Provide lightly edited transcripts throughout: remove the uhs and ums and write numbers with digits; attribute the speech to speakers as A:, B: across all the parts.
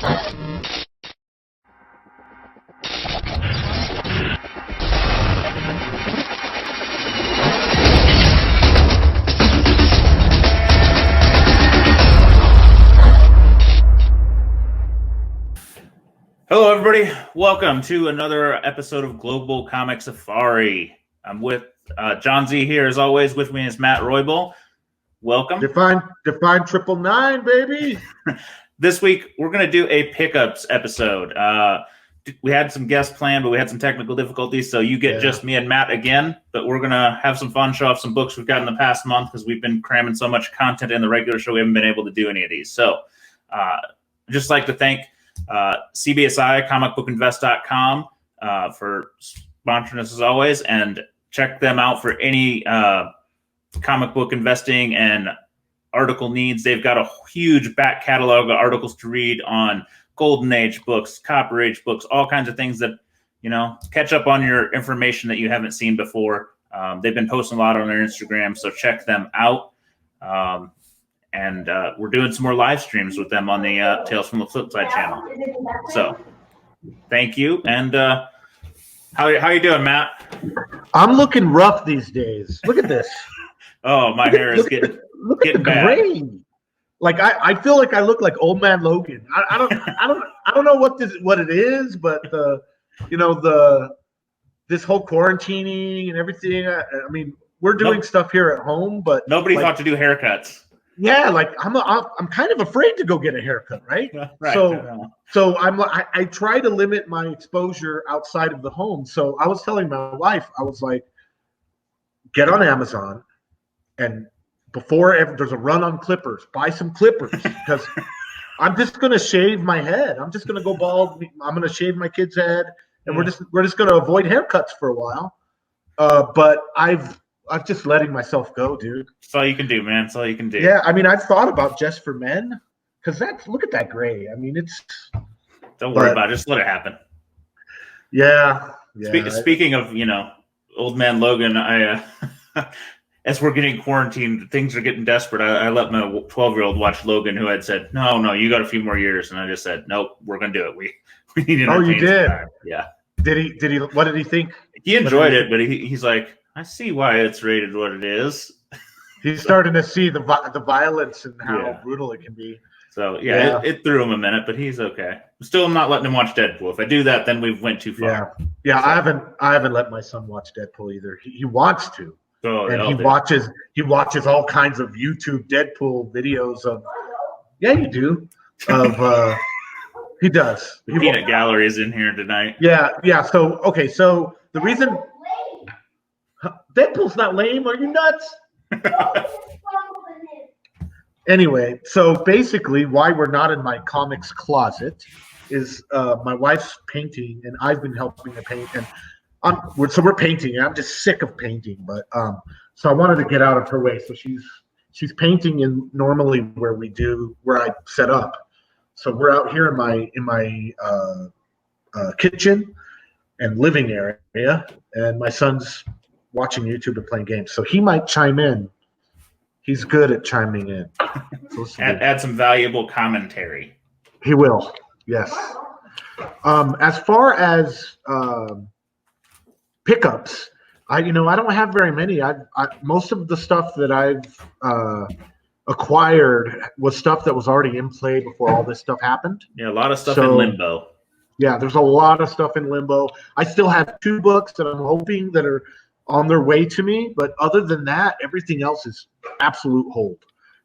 A: Hello, everybody. Welcome to another episode of Global Comic Safari. I'm with Jon Z here, as always. With me is Matt Roybal. Welcome.
B: Define 999, baby.
A: This week, we're going to do a pickups episode. We had some guests planned, but we had some technical difficulties, so you get just me and Matt again. But we're going to have some fun, show off some books we've got in the past month because we've been cramming so much content in the regular show, we haven't been able to do any of these. So I'd just like to thank CBSI, comicbookinvest.com, for sponsoring us as always, and check them out for any comic book investing and article needs. They've got a huge back catalog of articles to read on Golden Age books, Copper Age books, all kinds of things that, you know, catch up on your information that you haven't seen before. They've been posting a lot on their Instagram, so check them out. And we're doing some more live streams with them on the Tales from the FlipSide channel. So, thank you. And how you doing, Matt?
B: I'm looking rough these days. Look at this.
A: Oh, my hair is getting bad. Gray.
B: Like I feel like I look like Old Man Logan. I don't know what it is, but this whole quarantining and everything. I mean, we're doing stuff here at home, but
A: nobody thought to do haircuts.
B: Yeah, like I'm kind of afraid to go get a haircut, right?
A: Right.
B: So I try to limit my exposure outside of the home. So I was telling my wife, I was like, get on Amazon, and before there's a run on clippers, buy some clippers because I'm just gonna shave my head. I'm just gonna go bald. I'm gonna shave my kid's head, and we're just gonna avoid haircuts for a while. But I'm just letting myself go, dude.
A: That's all you can do, man. That's all you can do.
B: Yeah, I mean, I've thought about Just for Men because look at that gray. I mean, it's.
A: Don't worry about it. Just let it happen.
B: Yeah.
A: Speaking of, Old Man Logan, I as we're getting quarantined, things are getting desperate. I let my 12-year-old watch Logan, who had said, no, you got a few more years, and I just said, nope, we're gonna do it. We need to.
B: Oh, you did?
A: Yeah.
B: Did he? What did he think?
A: He enjoyed it, but he's like, I see why it's rated what it is.
B: He's starting to see the violence and how brutal it can be.
A: So it threw him a minute, but he's okay. Still not letting him watch Deadpool. If I do that, then we've went too far.
B: Yeah. So. I haven't let my son watch Deadpool either. He wants to, and he watches all kinds of YouTube Deadpool videos of. Yeah, you do. Of he does.
A: The peanut gallery is in here tonight.
B: Yeah. So so the reason. Deadpool's not lame. Are you nuts? Anyway, so basically why we're not in my comics closet is my wife's painting, and I've been helping her paint. And we're painting. And I'm just sick of painting, but so I wanted to get out of her way. So she's painting in normally where I set up. So we're out here in my kitchen and living area, and my son's watching YouTube and playing games, so he might chime in. He's good at chiming in.
A: Add some valuable commentary.
B: He will, yes. As far as pickups, I don't have very many. Most of the stuff that I've acquired was stuff that was already in play before all this stuff happened.
A: Yeah, a lot of stuff in limbo.
B: Yeah, there's a lot of stuff in limbo. I still have 2 books that I'm hoping that are on their way to me, but other than that, everything else is absolute hold.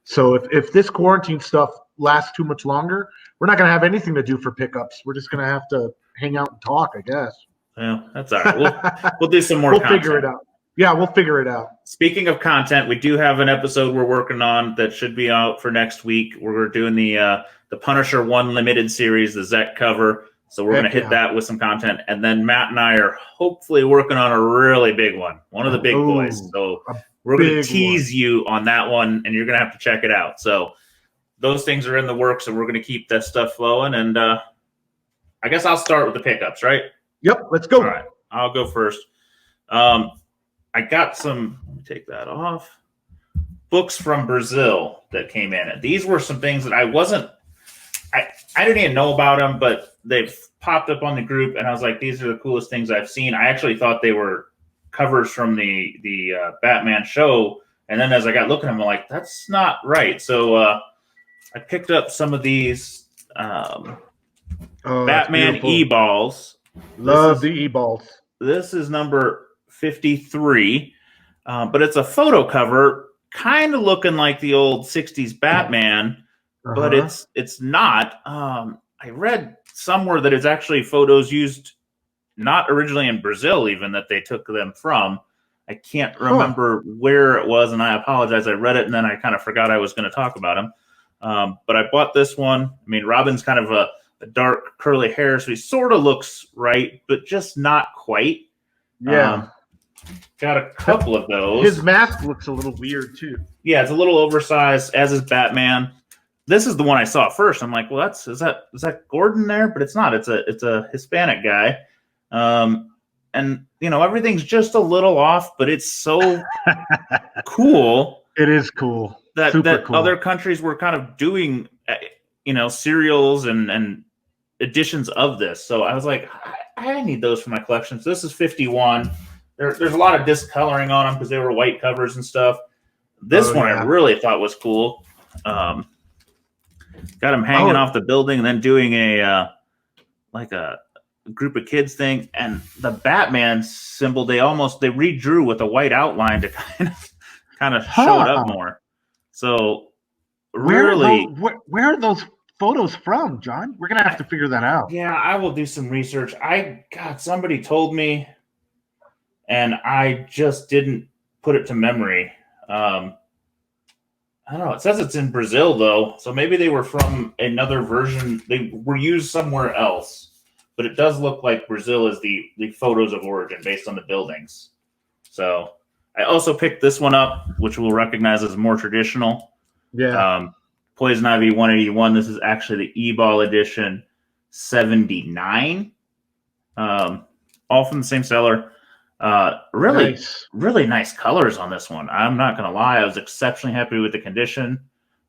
B: So if this quarantine stuff lasts too much longer, we're not going to have anything to do for pickups. We're just going to have to hang out and talk, I guess.
A: Well, that's all right. We'll do some more content.
B: We'll figure it out. Yeah, we'll figure it out.
A: Speaking of content, we do have an episode we're working on that should be out for next week. We're doing the Punisher 1 limited series, the Zek cover. So we're going to hit that with some content. And then Matt and I are hopefully working on a really big one of the big boys. So we're going to tease you on that one, and you're going to have to check it out. So those things are in the works, and we're going to keep that stuff flowing. And I guess I'll start with the pickups, right?
B: Yep, let's go.
A: All right, I'll go first. I got some, let me take that off, books from Brazil that came in. And these were some things that I I didn't even know about them, but they've popped up on the group, and I was like, these are the coolest things I've seen. I actually thought they were covers from the Batman show, and then as I got looking at them, I'm like, that's not right. So I picked up some of these Batman e-balls.
B: Love the e-balls.
A: This is number 53, but it's a photo cover, kind of looking like the old 60s Batman, but it's not. I read somewhere that it's actually photos used not originally in Brazil, even that they took them from. I can't remember where it was, and I apologize. I read it, and then I kind of forgot I was going to talk about him. But I bought this one. I mean, Robin's kind of a dark curly hair, so he sort of looks right, but just not quite.
B: Yeah.
A: Got a couple of those.
B: His mask looks a little weird too.
A: Yeah, it's a little oversized, as is Batman. This is the one I saw first. I'm like, well, is that Gordon there? But it's not. It's a Hispanic guy. And you know, everything's just a little off, but it's so cool.
B: It is cool.
A: That cool. Other countries were kind of doing, you know, serials and editions of this. So I was like, I need those for my collection. So this is 51. There's a lot of discoloring on them because they were white covers and stuff. This one I really thought was cool. Got him hanging off the building and then doing a group of kids thing. And the Batman symbol, they redrew with a white outline to kind of show it up more. So
B: where are those photos from, John? We're gonna have to figure that out.
A: Yeah, I will do some research. Somebody told me, and I just didn't put it to memory. I don't know. It says it's in Brazil though, so maybe they were from another version. They were used somewhere else, but it does look like Brazil is the photos of origin based on the buildings. So I also picked this one up, which we'll recognize as more traditional.
B: Yeah.
A: Poison Ivy 181. This is actually the E-Ball edition 79. All from the same seller. Really nice colors on this one. I'm not going to lie. I was exceptionally happy with the condition.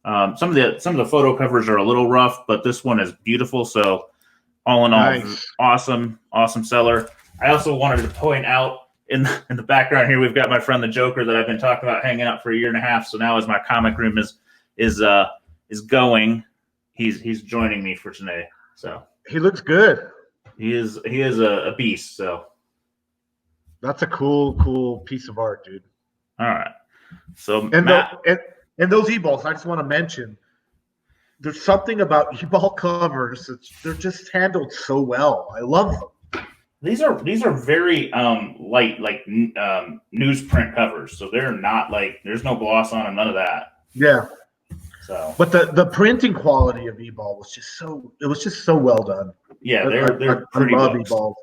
A: Some of the photo covers are a little rough, but this one is beautiful. So all in all, awesome seller. I also wanted to point out in the background here, we've got my friend the Joker that I've been talking about hanging out for a year and a half. So now as my comic room is going, he's joining me for today. So
B: he looks good.
A: He is a beast. So
B: that's a cool piece of art, dude.
A: All right. So
B: and those e-balls, I just want to mention, there's something about e-ball covers. They're just handled so well. I love them.
A: These are very light, like newsprint covers. So they're not like, there's no gloss on them, none of that.
B: Yeah.
A: So,
B: but the printing quality of e-ball was just so well done.
A: Yeah, they're pretty.
B: I love e-balls.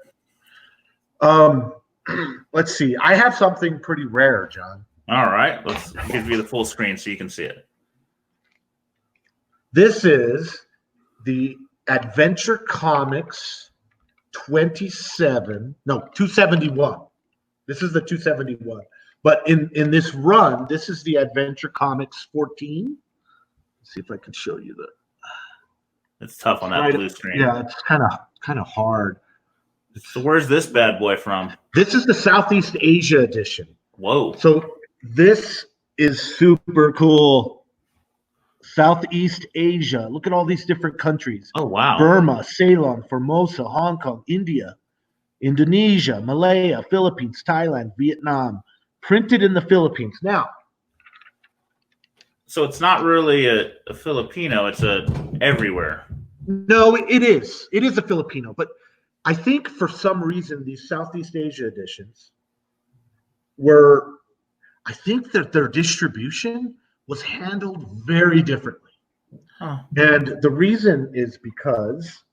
B: Let's see. I have something pretty rare, John.
A: All right, let's give you the full screen so you can see it.
B: This is the Adventure Comics 271. This is the 271. But in this run, this is the Adventure Comics 14. Let's see if I can show you that.
A: It's tough on that blue screen.
B: Yeah, it's kind of hard.
A: So where's this bad boy from?
B: This is the Southeast Asia edition.
A: Whoa.
B: So this is super cool. Southeast Asia. Look at all these different countries.
A: Oh, wow.
B: Burma, Ceylon, Formosa, Hong Kong, India, Indonesia, Malaya, Philippines, Thailand, Vietnam. Printed in the Philippines. Now.
A: So it's not really a Filipino. It's everywhere.
B: No, it is. It is a Filipino. But I think for some reason these Southeast Asia editions I think that their distribution was handled very differently. Huh. And the reason is because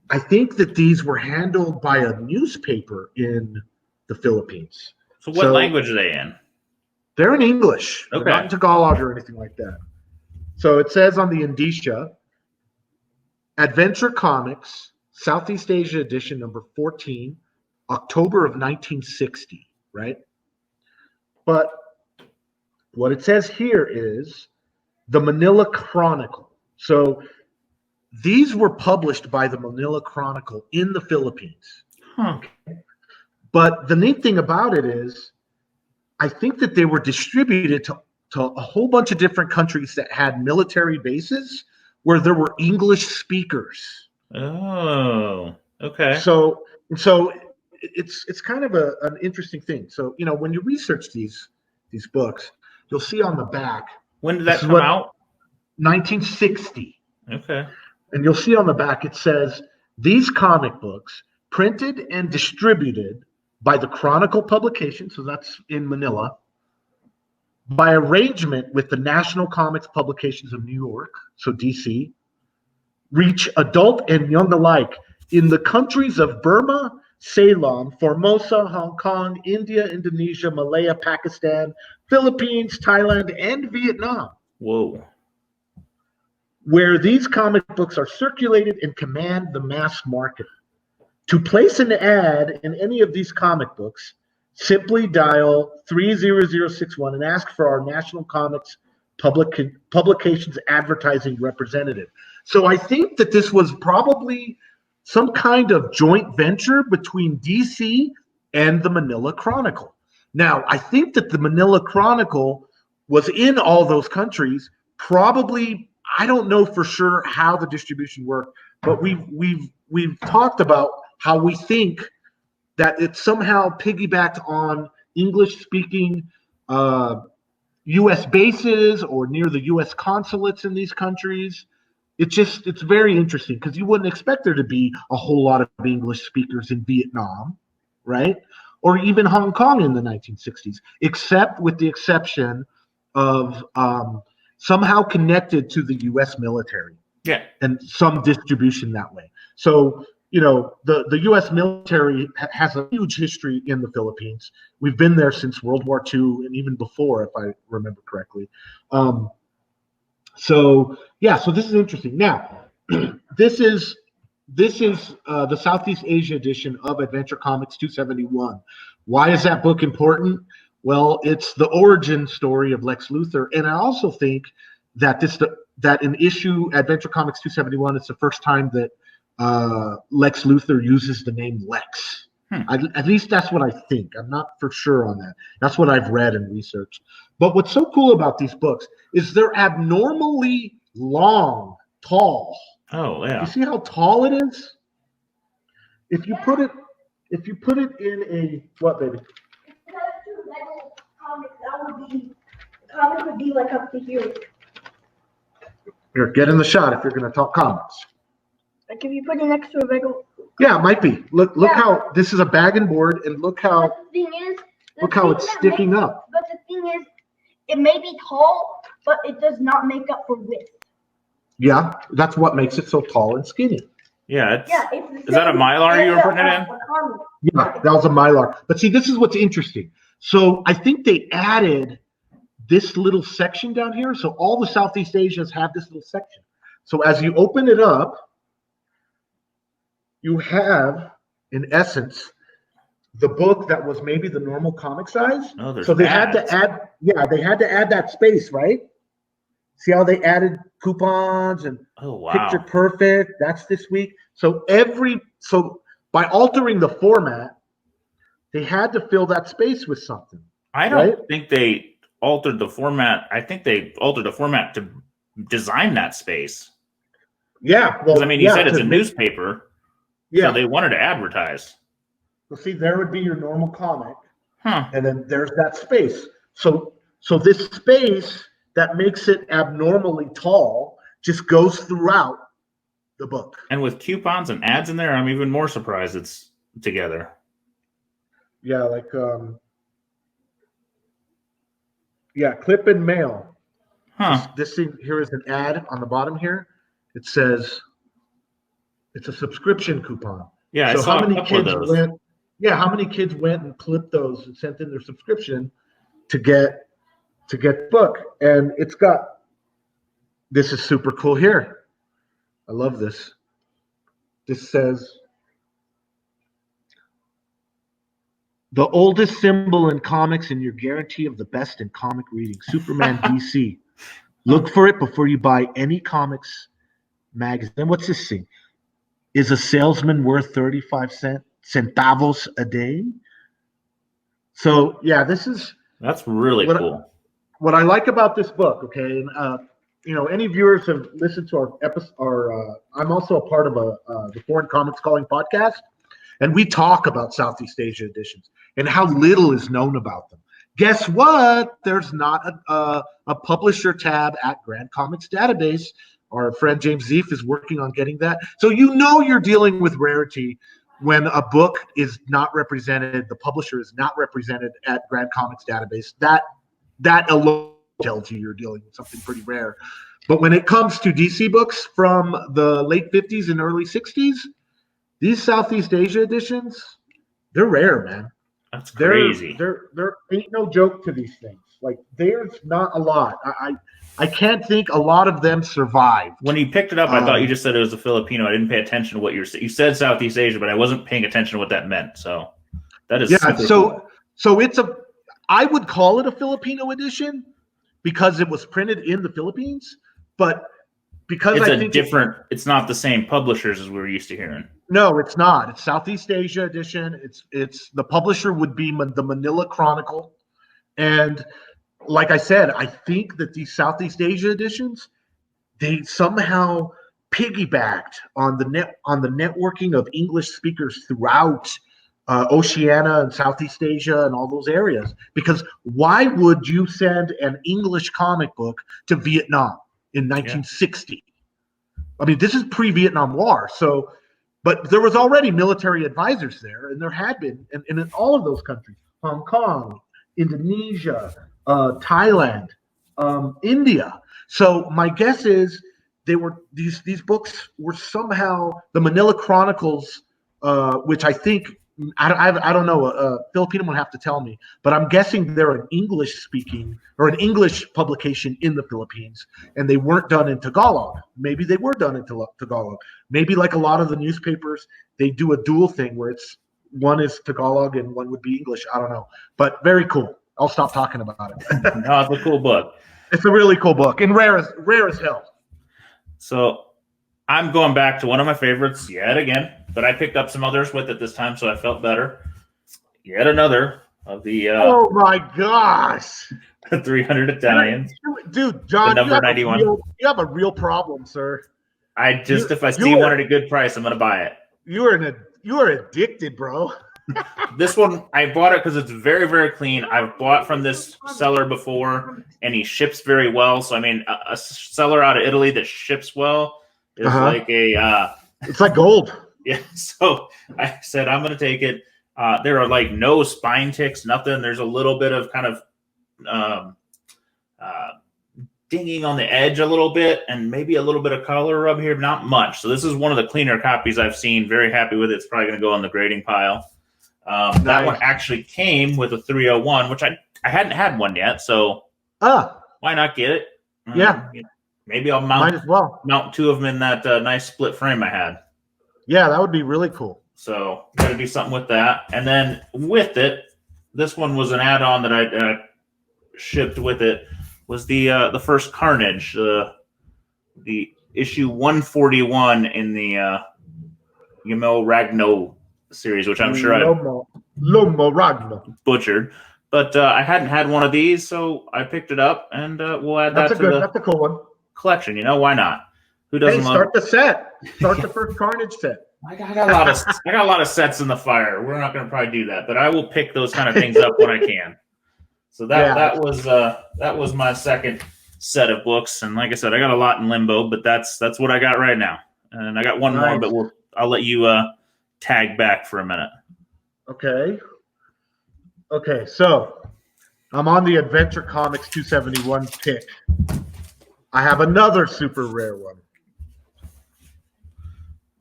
B: I think that these were handled by a newspaper in the Philippines.
A: So what language are they in?
B: They're in English.
A: Okay.
B: They're not in Tagalog or anything like that. So it says on the indicia, Adventure Comics, Southeast Asia edition number 14, October of 1960, right? But what it says here is the Manila Chronicle. So These were published by the Manila Chronicle in the Philippines.
A: Huh.
B: But the neat thing about it is, I think that they were distributed to a whole bunch of different countries that had military bases where there were English speakers.
A: Oh, okay.
B: So it's kind of an interesting thing. So when you research these books, you'll see on the back.
A: When did that come out?
B: 1960.
A: Okay.
B: And you'll see on the back it says these comic books printed and distributed by the Chronicle publication, so that's in Manila, by arrangement with the National Comics Publications of New York, so DC, reach adult and young alike in the countries of Burma, Ceylon, Formosa, Hong Kong, India, Indonesia, Malaya, Pakistan, Philippines, Thailand, and Vietnam.
A: Whoa.
B: Where these comic books are circulated and command the mass market. To place an ad in any of these comic books, simply dial 30061 and ask for our National Comics Publications advertising representative. So I think that this was probably some kind of joint venture between DC and the Manila Chronicle. Now, I think that the Manila Chronicle was in all those countries, probably. I don't know for sure how the distribution worked, but we've talked about how we think that it somehow piggybacked on English-speaking U.S. bases or near the U.S. consulates in these countries. It's very interesting because you wouldn't expect there to be a whole lot of English speakers in Vietnam, right? Or even Hong Kong in the 1960s, except with the exception of somehow connected to the U.S. military.
A: Yeah.
B: And some distribution that way. So, the U.S. military has a huge history in the Philippines. We've been there since World War II and even before, if I remember correctly. So this is interesting. Now, this is the Southeast Asia edition of Adventure Comics 271. Why is that book important? Well, it's the origin story of Lex Luthor, and I also think that in issue Adventure Comics 271, it's the first time that Lex Luthor uses the name Lex. At least that's what I think. I'm not for sure on that. That's what I've read and researched. But what's so cool about these books is they're abnormally long, tall.
A: Oh yeah.
B: You see how tall it is? If you put it in a what, baby?
C: Comic would be like up to here.
B: Here, get in the shot if you're going to talk comics.
C: Like if you put it next to a regular.
B: Yeah, it might be. Look how this is a bag and board, and look how.
C: But the thing is,
B: look how it's sticking up.
C: But the thing is, it may be tall, but it does not make up for width.
B: Yeah, that's what makes it so tall and skinny.
A: Yeah.
C: It's
A: is that a Mylar you were putting it in?
B: Yeah, that was a Mylar. But see, this is what's interesting. So I think they added this little section down here. So all the Southeast Asians have this little section. So as you open it up, you have, in essence, the book that was maybe the normal comic size.
A: Oh,
B: so they had to add, they had to add that space, right? See how they added coupons and picture perfect. That's this week. So by altering the format, they had to fill that space with something.
A: I don't think they altered the format. I think they altered the format to design that space.
B: Yeah. Well,
A: I mean, you said it's a newspaper.
B: Yeah.
A: So they wanted to advertise.
B: Well, see, there would be your normal comic.
A: Huh.
B: And then there's that space. So this space that makes it abnormally tall just goes throughout the book.
A: And with coupons and ads in there, I'm even more surprised it's together.
B: Yeah, like clip and mail.
A: Huh.
B: This thing here is an ad on the bottom here. It says it's a subscription coupon.
A: Yeah,
B: so
A: I saw
B: how many
A: a couple
B: kids
A: of those.
B: how many kids went and clipped those and sent in their subscription to get the book? And it's got, this is super cool here. I love this. This says, the oldest symbol in comics and your guarantee of the best in comic reading, Superman DC. Look for it before you buy any comics magazine. What's this thing? Is a salesman worth 35 centavos a day? So yeah,
A: that's really cool.
B: What I like about this book, okay, and any viewers have listened to our episode. I'm also a part of the Foreign Comics Calling podcast, and we talk about Southeast Asia editions and how little is known about them. Guess what? There's not a publisher tab at Grand Comics Database. Our friend James Z is working on getting that. So you're dealing with rarity when a book is not represented, the publisher is not represented at Grand Comics Database. That alone tells you you're dealing with something pretty rare. But when it comes to DC books from the late 50s and early 60s, these Southeast Asia editions, they're rare, man.
A: That's crazy.
B: There ain't no joke to these things. Like, there's not a lot. I can't think a lot of them survived.
A: When you picked it up, I thought you just said it was a Filipino. I didn't pay attention to what you said Southeast Asia, but I wasn't paying attention to what that meant. So that is
B: cool. So I would call it a Filipino edition because it was printed in the Philippines, but because
A: it's not the same publishers as we're used to hearing.
B: No, it's not. It's Southeast Asia edition. It's the publisher would be the Manila Chronicle, and like I said, I think that these Southeast Asia editions, they somehow piggybacked on the networking of English speakers throughout Oceania and Southeast Asia and all those areas. Because why would you send an English comic book to Vietnam in 1960? Yeah. I mean, this is pre-Vietnam War, so. But there was already military advisors there, and there had been, and in all of those countries, Hong Kong, Indonesia, Thailand, India. So my guess is these books were somehow the Manila Chronicles, which I think I don't know. A Filipino would have to tell me, but I'm guessing they're an English publication in the Philippines, and they weren't done in Tagalog. Maybe they were done in Tagalog. Maybe like a lot of the newspapers, they do a dual thing where one is Tagalog and one would be English. I don't know, but very cool. I'll stop talking about it.
A: No, it's a cool book.
B: It's a really cool book and rare as hell.
A: So I'm going back to one of my favorites yet again, but I picked up some others with it this time, so I felt better. Yet another of the
B: oh my gosh,
A: 300 Italians.
B: Dude, John,
A: the number 91.
B: You have a real problem, sir.
A: If I see one at a good price, I'm going to buy it.
B: You are addicted, bro.
A: This one, I bought it because it's very, very clean. I've bought from this seller before, and he ships very well. So, I mean, a seller out of Italy that ships well is like
B: it's like gold.
A: Yeah. So I said, I'm going to take it. There are like no spine ticks, nothing. There's a little bit of kind of dinging on the edge a little bit, and maybe a little bit of color rub here, not much. So this is one of the cleaner copies I've seen. Very happy with it. It's probably going to go on the grading pile. Nice. That one actually came with a 301, which I hadn't had one yet. So why not get it?
B: Yeah.
A: Maybe I'll mount two of them in that nice split frame I had.
B: Yeah, that would be really cool.
A: So got to do something with that. And then with it, this one was an add-on that I shipped with it. Was the first Carnage, the issue 141 in the Yamel Ragno series, which I'm sure I
B: Lomo Ragno
A: butchered. But I hadn't had one of these, so I picked it up, and we'll add that's
B: a cool one.
A: Collection. Why not? Who doesn't
B: start the set? Start the first Carnage set.
A: I got a lot of sets in the fire. We're not going to probably do that, but I will pick those kind of things up when I can. So that was my second set of books, and like I said, I got a lot in limbo, but that's what I got right now, and I got one more, but I'll let you tag back for a minute.
B: Okay. So I'm on the Adventure Comics 271 pick. I have another super rare one.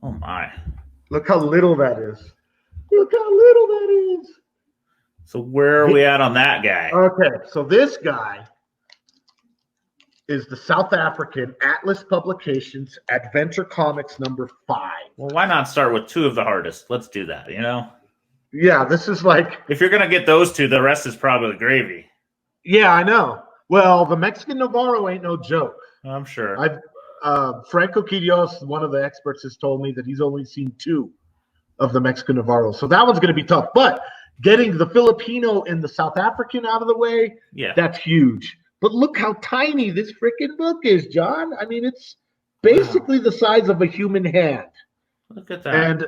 A: Oh my!
B: Look how little that is.
A: So where are we at on that guy?
B: Okay, so this guy is the South African Atlas Publications Adventure Comics number 5.
A: Well, why not start with two of the hardest? Let's do that,
B: Yeah, this is like...
A: If you're going to get those two, the rest is probably gravy.
B: Yeah, I know. Well, the Mexican Navarro ain't no joke.
A: I'm sure.
B: Franco Quirios, one of the experts, has told me that he's only seen 2 of the Mexican Navarros. So that one's going to be tough. But getting the Filipino and the South African out of the way, that's huge. But look how tiny this freaking book is, John. I mean, it's basically the size of a human hand.
A: Look at that.
B: And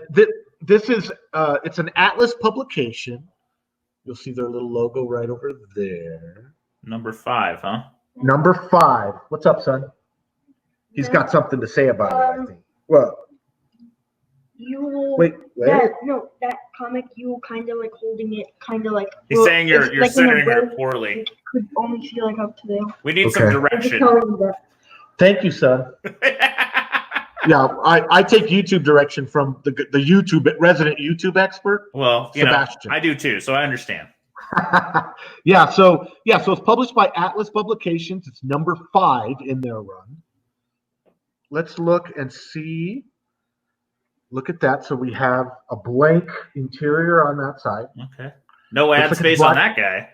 B: this is it's an Atlas publication. You'll see their little logo right over there.
A: Number 5, huh?
B: Number 5. What's up, son? He's got something to say about it, I think. What?
C: Wait. That comic, you kind of like holding it, kind of like.
A: He's saying you're
C: like
A: centering it poorly.
C: You could only see like up to there.
A: We need some direction.
B: Thank you, son. Yeah, I take YouTube direction from the YouTube resident YouTube expert.
A: Well,
B: Sebastian.
A: I do too, so I understand.
B: So it's published by Atlas Publications. It's number 5 in their run. Let's look and see. Look at that. So we have a blank interior on that side.
A: Okay. No ad space on that guy.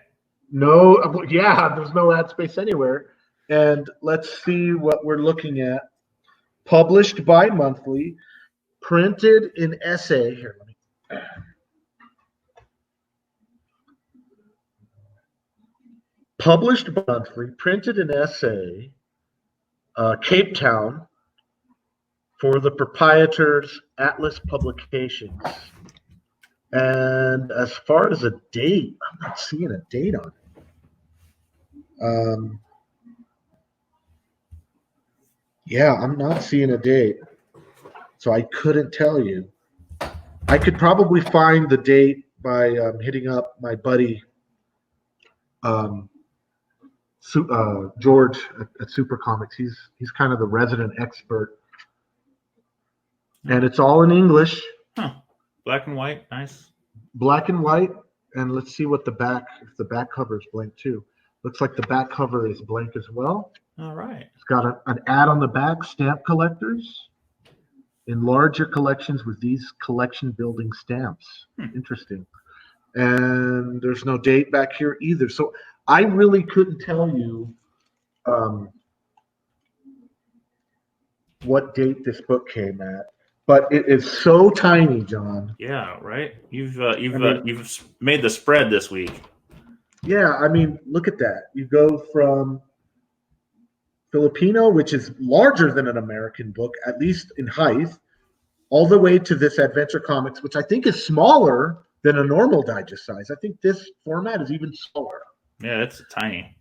B: No, there's no ad space anywhere. And let's see what we're looking at. Published bi-monthly, printed in essay. Here, let me. Published monthly, printed in essay, Cape Town, for the proprietors Atlas Publications. And as far as a date, I'm not seeing a date on it. I'm not seeing a date. So I couldn't tell you. I could probably find the date by hitting up my buddy George at Super Comics. He's kind of the resident expert. And it's all in English.
A: Huh. Black and white, nice.
B: Black and white. And let's see what if the back cover is blank too. Looks like the back cover is blank as well.
A: All right.
B: It's got an ad on the back, stamp collectors. Enlarge your collections with these collection building stamps. Interesting. And there's no date back here either. So I really couldn't tell you what date this book came at. But it is so tiny, John.
A: Yeah, right. You've made the spread this week.
B: Yeah, I mean, look at that. You go from Filipino, which is larger than an American book, at least in height, all the way to this Adventure Comics, which I think is smaller than a normal digest size. I think this format is even smaller.
A: Yeah, it's tiny.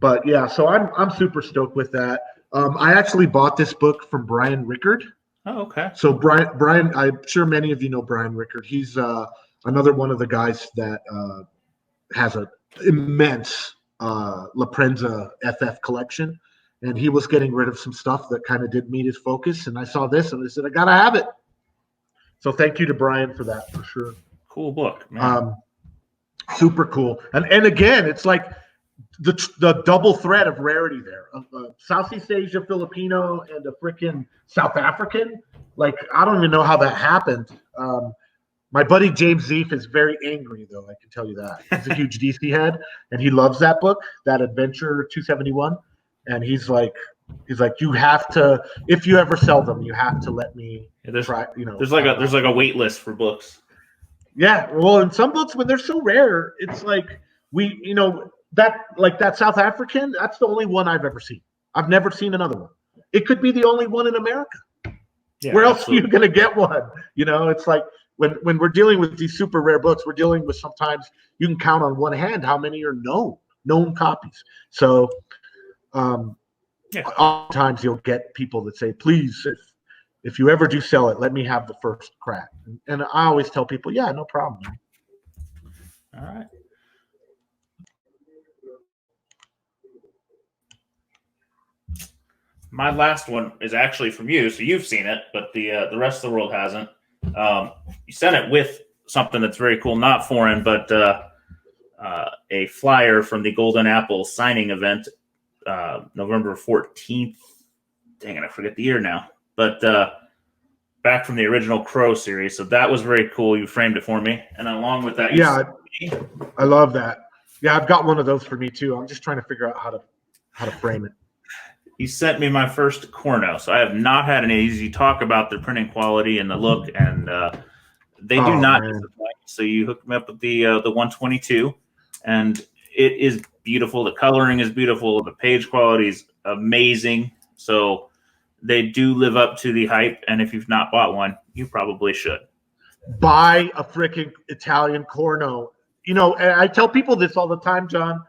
B: But yeah, so I'm super stoked with that. I actually bought this book from Brian Rickard.
A: Oh, okay.
B: So Brian, I'm sure many of you know Brian Rickard. He's another one of the guys that has an immense La Prensa FF collection, and he was getting rid of some stuff that kind of didn't meet his focus. And I saw this, and I said, I gotta have it. So thank you to Brian for that, for sure.
A: Cool book, man.
B: Super cool. And again, it's like the double threat of rarity there. Southeast Asia Filipino and a freaking South African. Like, I don't even know how that happened. My buddy James Zeef is very angry, though. I can tell you that. He's a huge DC head, and he loves that book, that Adventure 271. And he's like, you have to, if you ever sell them, you have to let me try.
A: There's like a wait list for books.
B: Yeah, well, in some books, when they're so rare, it's like that South African, that's the only one I've ever seen. I've never seen another one. It could be the only one in America. Yeah, where else are you going to get one? It's like when we're dealing with these super rare books, we're dealing with sometimes you can count on one hand how many are known copies. So oftentimes you'll get people that say, please, if you ever do sell it, let me have the first crack. And I always tell people, yeah, no problem, man.
A: All right. My last one is actually from you, so you've seen it, but the rest of the world hasn't. You sent it with something that's very cool, not foreign, but a flyer from the Golden Apple signing event, November 14th. Dang it, I forget the year now. But back from the original Crow series, so that was very cool. You framed it for me, and along with that,
B: I love that. Yeah, I've got one of those for me too. I'm just trying to figure out how to frame it.
A: he sent me my first Corno, so I have not had any easy talk about the printing quality and the look, and they do not disappoint. So you hooked me up with the 122, and it is beautiful. The coloring is beautiful. The page quality is amazing. So they do live up to the hype, and if you've not bought one, you probably should.
B: Buy a freaking Italian Corno. You know, and I tell people this all the time, John.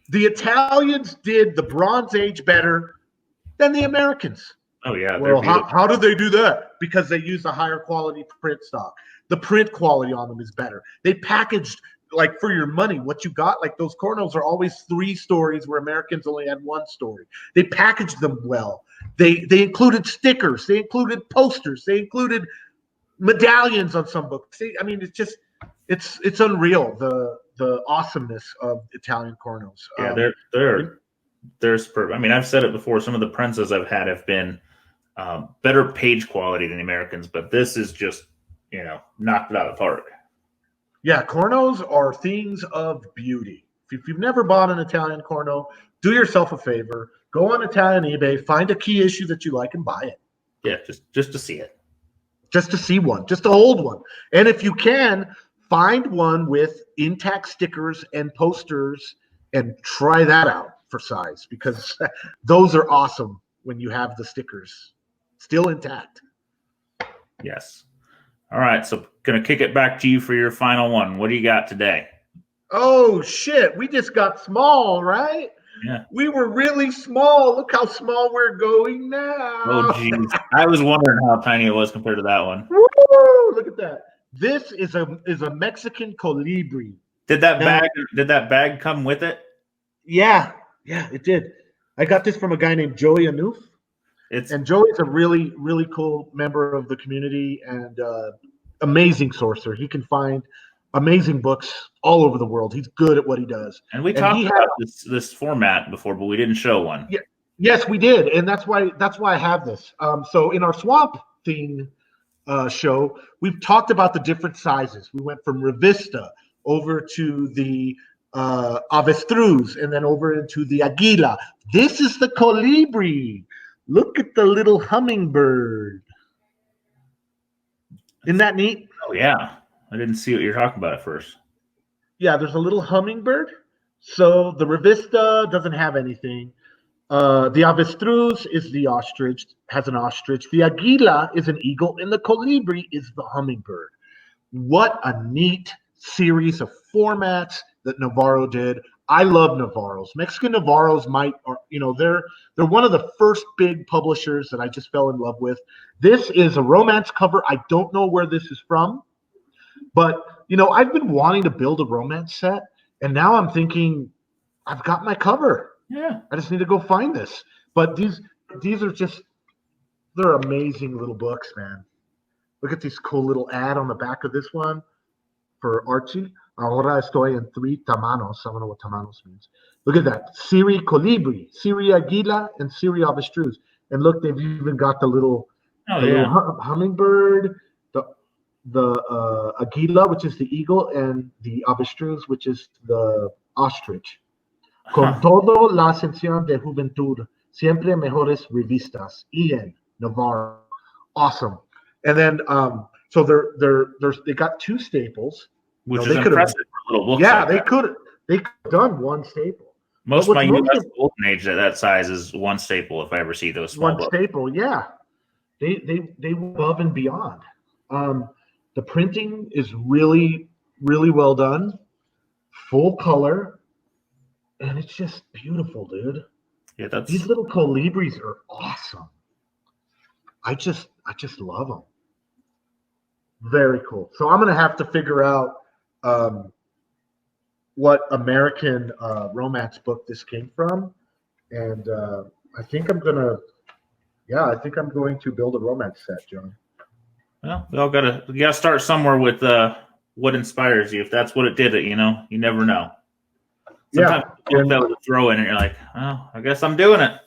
B: The Italians did the Bronze Age better than the Americans.
A: Oh, yeah.
B: Well, how did they do that? Because they use a higher quality print stock. The print quality on them is better. They packaged, like, for your money, what you got. Like, those Cornos are always 3 stories where Americans only had 1 story. They packaged them well. They included stickers. They included posters. They included medallions on some books. I mean, it's just, it's unreal, the awesomeness of Italian Cornos.
A: Yeah, they're superb. I mean, I've said it before. Some of the prints I've had have been better page quality than the Americans, but this is just, knocked it out of the park.
B: Yeah, Cornos are things of beauty. If you've never bought an Italian Corno, do yourself a favor. Go on Italian eBay, find a key issue that you like, and buy it.
A: Yeah, just to see it.
B: Just to see one, just to hold one. And if you can, find one with intact stickers and posters and try that out for size, because those are awesome when you have the stickers still intact.
A: Yes. All right, so going to kick it back to you for your final one. What do you got today?
B: Oh, shit. We just got small, right?
A: Yeah.
B: We were really small. Look how small we're going now.
A: Oh, jeez. I was wondering how tiny it was compared to that one.
B: Woo! Look at that. This is a Mexican colibri.
A: Did that bag come with it?
B: Yeah, it did. I got this from a guy named Joey Anouf. And Joey's a really, really cool member of the community and amazing sourcer. He can find amazing books all over the world. He's good at what he does.
A: And we talked about this format before, but we didn't show one.
B: Yeah, yes, we did, and that's why I have this. So in our Swamp Thing show, we've talked about the different sizes. We went from Revista over to the Avestruz, and then over into the Aguila. This is the Colibri. Look at the little hummingbird. Isn't that neat?
A: Oh, yeah. I didn't see what you're talking about at first.
B: Yeah, there's a little hummingbird. So the Revista doesn't have anything. The Avestruz is the ostrich, has an ostrich. The Aguila is an eagle, and the Colibri is the hummingbird. What a neat series of formats that Navarro did. I love Navarros. Mexican Navarros they're one of the first big publishers that I just fell in love with. This is a romance cover. I don't know where this is from, but I've been wanting to build a romance set, and now I'm thinking I've got my cover.
A: Yeah.
B: I just need to go find this. But these are they're amazing little books, man. Look at this cool little ad on the back of this one for Archie. Ahora estoy en 3 tamanos. I don't know what tamanos means. Look at that. Siri Colibri, Siri Aguila, and Siri Avestruz. And look, they've even got the little hummingbird, the Aguila, which is the eagle, and the Avestruz, which is the ostrich. Con todo la ascensión de juventud, siempre mejores revistas. Ian Navarro, awesome. And then, so they got 2 staples.
A: Which is impressive for a little book.
B: Yeah, they could have done 1 staple.
A: Most of my U.S. Golden Age at that size is 1 staple if I ever see those small
B: 1 staple, yeah. They went above and beyond. The printing is really, really well done, full color, and it's just beautiful, dude.
A: Yeah,
B: these little colibris are awesome. I just love them. Very cool. So I'm gonna have to figure out what American romance book this came from, and I think I'm going to build a romance set, John.
A: Well, you gotta start somewhere with what inspires you. If that's what it did, you never know. Sometimes that was a throw in, and you're like, oh, I guess I'm doing it.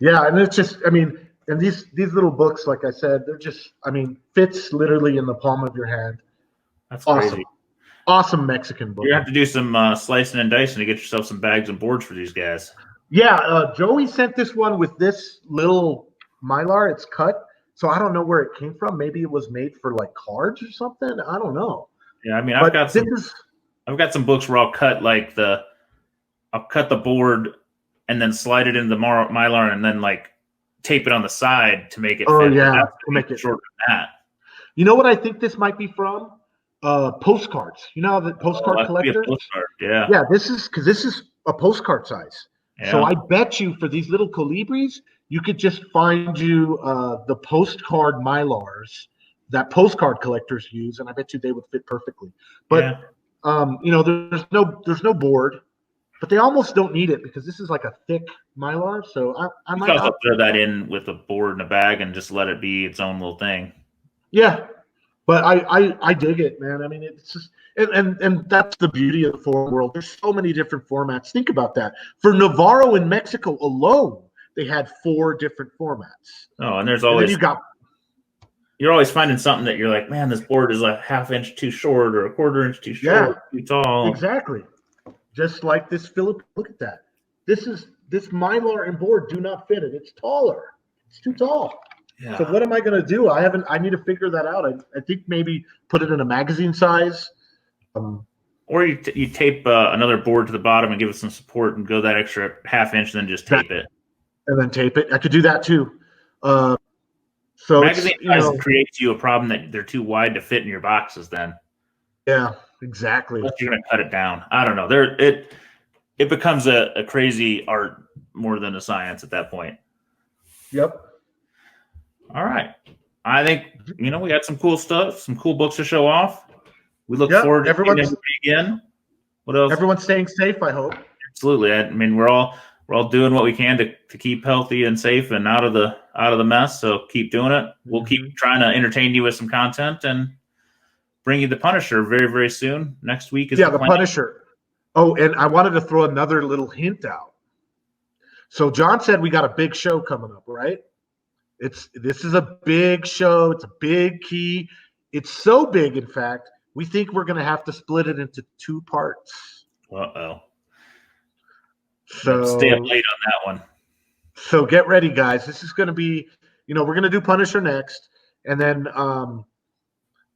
B: Yeah, and it's just, and these little books, like I said, they're just, fits literally in the palm of your hand.
A: That's crazy.
B: Awesome Mexican book.
A: You have to do some slicing and dicing to get yourself some bags and boards for these guys.
B: Yeah, Joey sent this one with this little Mylar. It's cut, so I don't know where it came from. Maybe it was made for like cards or something. I don't know.
A: Yeah, I mean,
B: But
A: I've got some books where I'll cut the board and then slide it into the Mylar and then like tape it on the side to make it
B: Oh
A: fit.
B: yeah,
A: to
B: make it
A: shorter than that.
B: You know what I think this might be from? Postcards. You know the postcard collector?
A: Postcard. Yeah.
B: Yeah, this is a postcard size.
A: Yeah.
B: So I bet you for these little colibris, you could just find you the postcard Mylars that postcard collectors use, and I bet you they would fit perfectly. But you know, there's no board, but they almost don't need it because this is like a thick Mylar. So I
A: you
B: might
A: could also throw that in with a board in a bag and just let it be its own little thing.
B: Yeah, but I dig it, man. I mean, it's just and that's the beauty of the forum world. There's so many different formats. Think about that. For Navarro in Mexico alone, they had 4 different formats.
A: Oh, and there's always
B: and
A: you're always finding something that you're like, man, this board is a ½ inch too short or a ¼ inch too short, too tall.
B: Exactly. Just like this Philip. Look at that. This Mylar and board do not fit it. It's taller. It's too tall. Yeah. So what am I going to do? I need to figure that out. I think maybe put it in a magazine size.
A: Or you tape another board to the bottom and give it some support and go that extra ½ inch, and then just tape it.
B: And then tape it. I could do that too. So
A: magazine size creates you a problem that they're too wide to fit in your boxes then.
B: Yeah, exactly.
A: Unless you're going to cut it down. I don't know. It becomes a crazy art more than a science at that point.
B: Yep.
A: All right. I think, we got some cool stuff, some cool books to show off. We look forward to seeing everybody again. What else?
B: Everyone's staying safe, I hope.
A: Absolutely. I mean, we're all doing what we can to keep healthy and safe and out of the mess. So keep doing it. We'll keep trying to entertain you with some content and bring you the Punisher very, very soon. Next week is
B: the Punisher. Oh, and I wanted to throw another little hint out. So John said we got a big show coming up, right? This is a big show. It's a big key. It's so big, in fact, we think we're going to have to split it into 2 parts.
A: Uh-oh.
B: So
A: stay up late on that one.
B: So get ready, guys. This is going to be, we're going to do Punisher next. And then,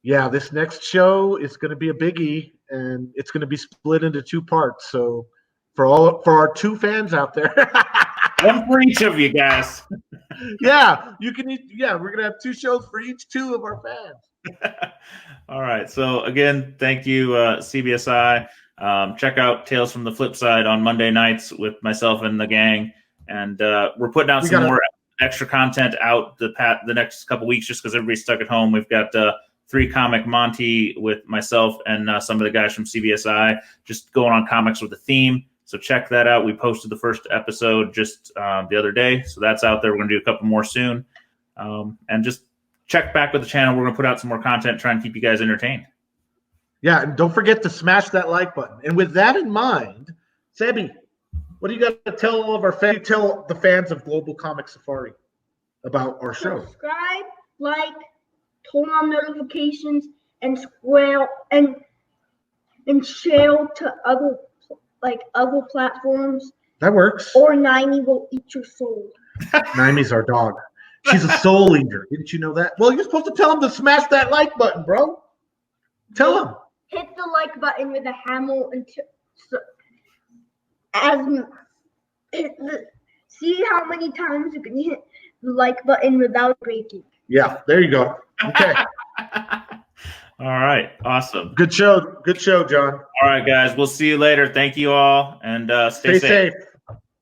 B: this next show is going to be a biggie, and it's going to be split into 2 parts. So for our 2 fans out there.
A: One for each of you guys.
B: Yeah, we're gonna have 2 shows for each 2 of our fans.
A: All right. So again, thank you, CBSI. Check out Tales from the FlipSide on Monday nights with myself and the gang, and we're putting out some more extra content out the next couple weeks just because everybody's stuck at home. We've got 3 comic Monty with myself and some of the guys from CBSI just going on comics with a theme. So check that out. We posted the first episode just the other day. So that's out there. We're going to do a couple more soon. And just check back with the channel. We're going to put out some more content, try and keep you guys entertained.
B: Yeah, and don't forget to smash that like button. And with that in mind, Sebi, what do you got to tell all of our fans? Tell the fans of Global Comic Safari about our show.
C: Subscribe, like, turn on notifications, and share to other platforms.
B: That works.
C: Or Naimi will eat your soul.
B: Naimi's our dog. She's a soul eater. Didn't you know that? Well, you're supposed to tell them to smash that like button, bro. Tell them.
C: Hit the like button with a hammer see how many times you can hit the like button without breaking.
B: Yeah, there you go. Okay.
A: All right. Awesome.
B: Good show. Good show, John.
A: All right, guys. We'll see you later. Thank you all, and stay safe.